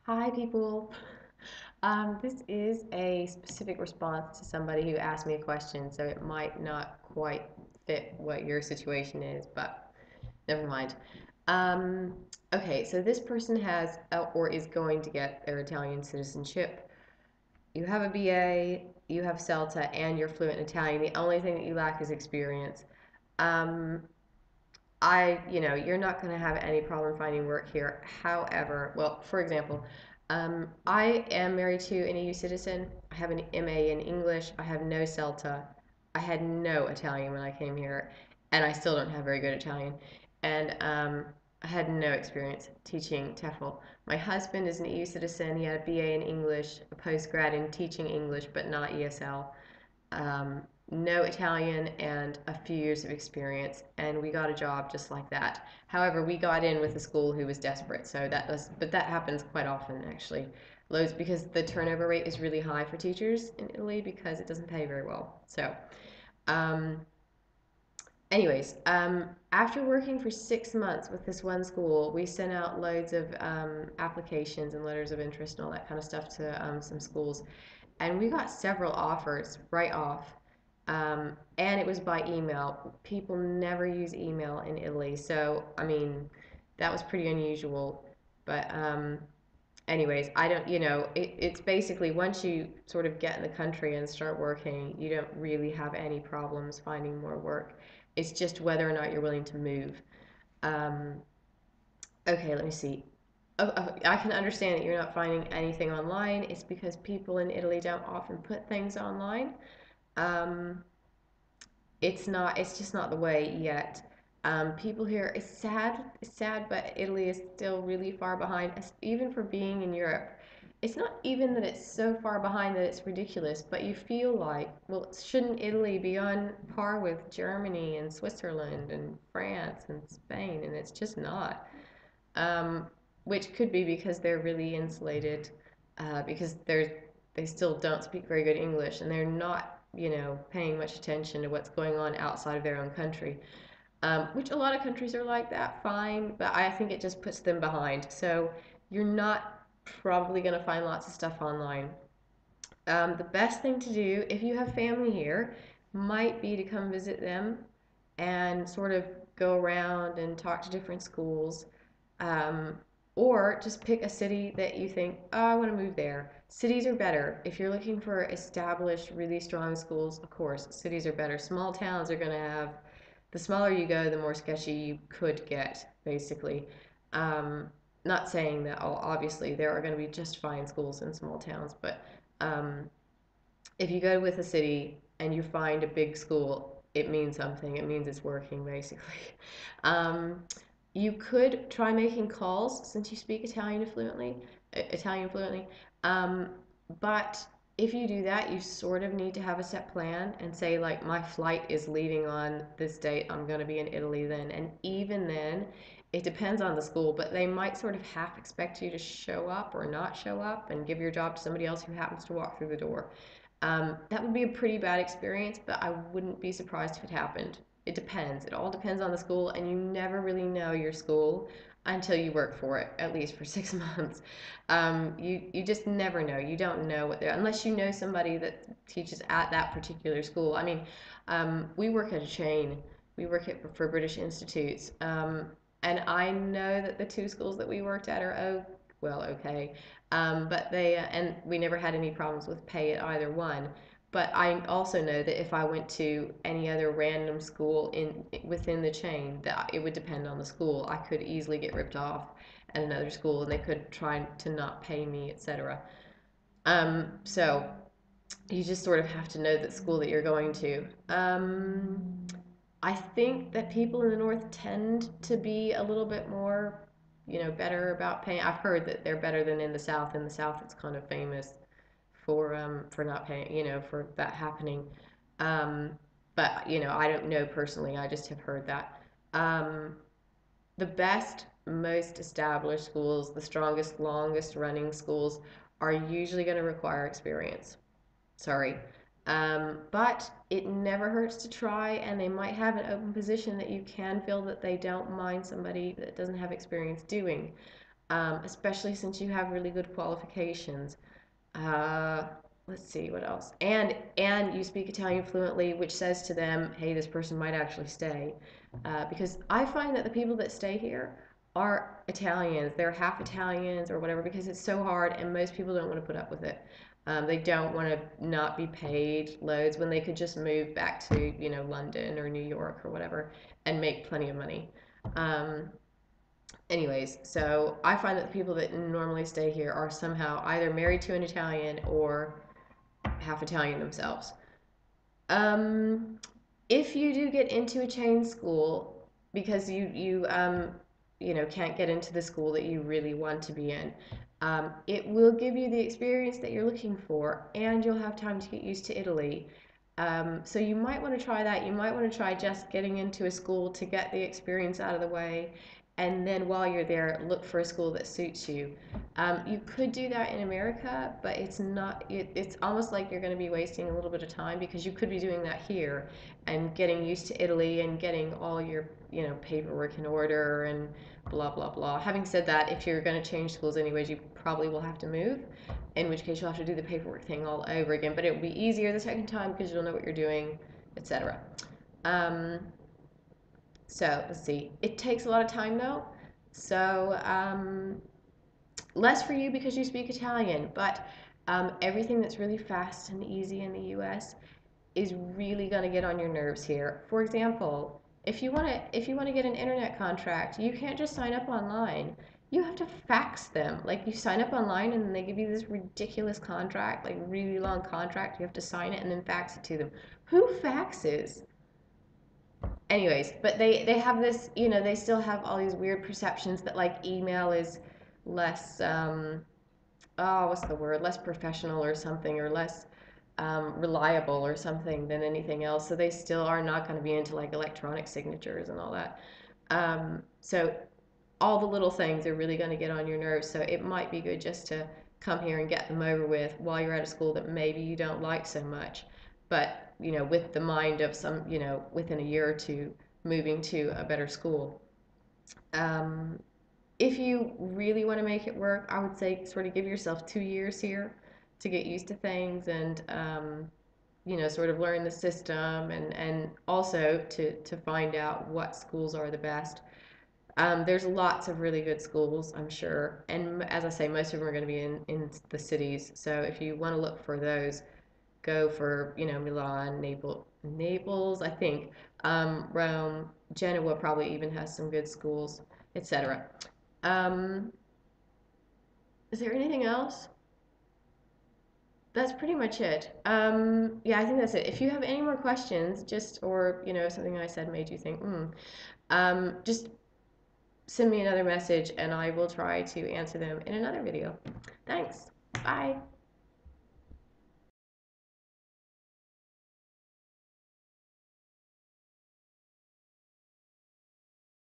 Hi, people. This is a specific response to somebody who asked me a question, so it might not quite fit what your situation is, but never mind. Um, okay, so this person has or is going to get their Italian citizenship. You have a BA, you have CELTA, and you're fluent in Italian. The only thing that you lack is experience. Um, you're not going to have any problem finding work here. However, well, for example, I am married to an EU citizen. I have an MA in English. I have no CELTA. I had no Italian when I came here, and I still don't have very good Italian. And I had no experience teaching TEFL. My husband is an EU citizen. He had a BA in English, a postgrad in teaching English, but not ESL. No Italian, and a few years of experience, and we got a job just like that. However, we got in with a school who was desperate, but that happens quite often actually. Loads because the turnover rate is really high for teachers in Italy because it doesn't pay very well. Um, After working for 6 months with this one school, we sent out loads of applications and letters of interest and all that kind of stuff to some schools, and we got several offers right off. And it was by email. People never use email in Italy, so I mean, that was pretty unusual. But anyways, I don't, it's basically once you sort of get in the country and start working, you don't really have any problems finding more work. It's just whether or not you're willing to move. Um, okay, let me see. I can understand that you're not finding anything online. It's because people in Italy don't often put things online. Um, it's just not the way yet. People here, it's sad, but Italy is still really far behind, even for being in Europe. It's not even that it's so far behind that it's ridiculous, but you feel like, well, shouldn't Italy be on par with Germany and Switzerland and France and Spain? And it's just not. Um, which could be because they're really insulated, because they still don't speak very good English, and they're not, paying much attention to what's going on outside of their own country. Which a lot of countries are like that, fine, but I think it just puts them behind. So you're not probably going to find lots of stuff online. The best thing to do if you have family here might be to come visit them and sort of go around and talk to different schools. Um, or just pick a city that you think, oh, I want to move there. Cities are better. If you're looking for established, really strong schools, of course, cities are better. Small towns are going to have, the smaller you go, the more sketchy you could get, basically. Um, Not saying that, oh, obviously, there are going to be just fine schools in small towns, but um, if you go with a city and you find a big school, it means something. It means it's working, basically. Um, you could try making calls since you speak Italian fluently. Um, but if you do that, you sort of need to have a set plan and say, like, my flight is leaving on this date. I'm going to be in Italy then. And even then, it depends on the school, but they might sort of half expect you to show up or not show up and give your job to somebody else who happens to walk through the door. That would be a pretty bad experience, but I wouldn't be surprised if it happened. It depends. It all depends on the school, and you never really know your school until you work for it, at least for 6 months. You just never know. You don't know what they're, unless you know somebody that teaches at that particular school. I mean, we work at a chain. We work for British Institutes, and I know that the two schools that we worked at are okay. But and we never had any problems with pay at either one. But I also know that if I went to any other random school within the chain, that it would depend on the school. I could easily get ripped off at another school, and they could try to not pay me, etc. So you just sort of have to know the school that you're going to. I think that people in the north tend to be a little bit more, better about paying. I've heard that they're better than in the south. In the south, it's kind of famous for not paying, for that happening. Um, but I don't know personally. I just have heard that. Um, the best, most established schools, the strongest, longest running schools, are usually going to require experience. Sorry. But it never hurts to try, and they might have an open position that you can feel that they don't mind somebody that doesn't have experience doing. especially since you have really good qualifications. Uh, let's see what else. And you speak Italian fluently, which says to them, hey, this person might actually stay. Because I find that the people that stay here are Italians. They're half Italians or whatever because it's so hard, and most people don't want to put up with it. They don't want to not be paid loads when they could just move back to London or New York or whatever and make plenty of money. Um, Anyways, so I find that the people that normally stay here are somehow either married to an Italian or half Italian themselves. Um, if you do get into a chain school because you can't get into the school that you really want to be in, it will give you the experience that you're looking for, and you'll have time to get used to Italy. So you might want to try that. You might want to try just getting into a school to get the experience out of the way, and then while you're there, look for a school that suits you. You could do that in America, but it's not. It's almost like you're going to be wasting a little bit of time because you could be doing that here and getting used to Italy and getting all your paperwork in order and blah blah blah. Having said that, if you're going to change schools anyways, you probably will have to move, in which case you'll have to do the paperwork thing all over again. But it will be easier the second time because you'll know what you're doing, etc. Um, so let's see. It takes a lot of time though. So less for you because you speak Italian, but everything that's really fast and easy in the U.S. is really going to get on your nerves here. For example, if you want to get an internet contract, you can't just sign up online. You have to fax them. Like you sign up online and then they give you this ridiculous contract, like really long contract. You have to sign it and then fax it to them. Who faxes? Anyways, but they have this, they still have all these weird perceptions that like email is less what's the word, less professional or something, or less reliable or something than anything else. So they still are not going to be into like electronic signatures and all that. So all the little things are really going to get on your nerves. So it might be good just to come here and get them over with while you're at a school that maybe you don't like so much. But, with the mind of within a year or two, moving to a better school. Um, if you really want to make it work, I would say sort of give yourself 2 years here to get used to things and, sort of learn the system and also to find out what schools are the best. There's lots of really good schools, I'm sure. And as I say, most of them are going to be in the cities. So if you want to look for those, go for, Milan, Naples, I think, Rome, Genoa probably even has some good schools, etc. Um, is there anything else? That's pretty much it. Yeah, I think that's it. If you have any more questions, or something I said made you think, just send me another message and I will try to answer them in another video. Thanks. Bye.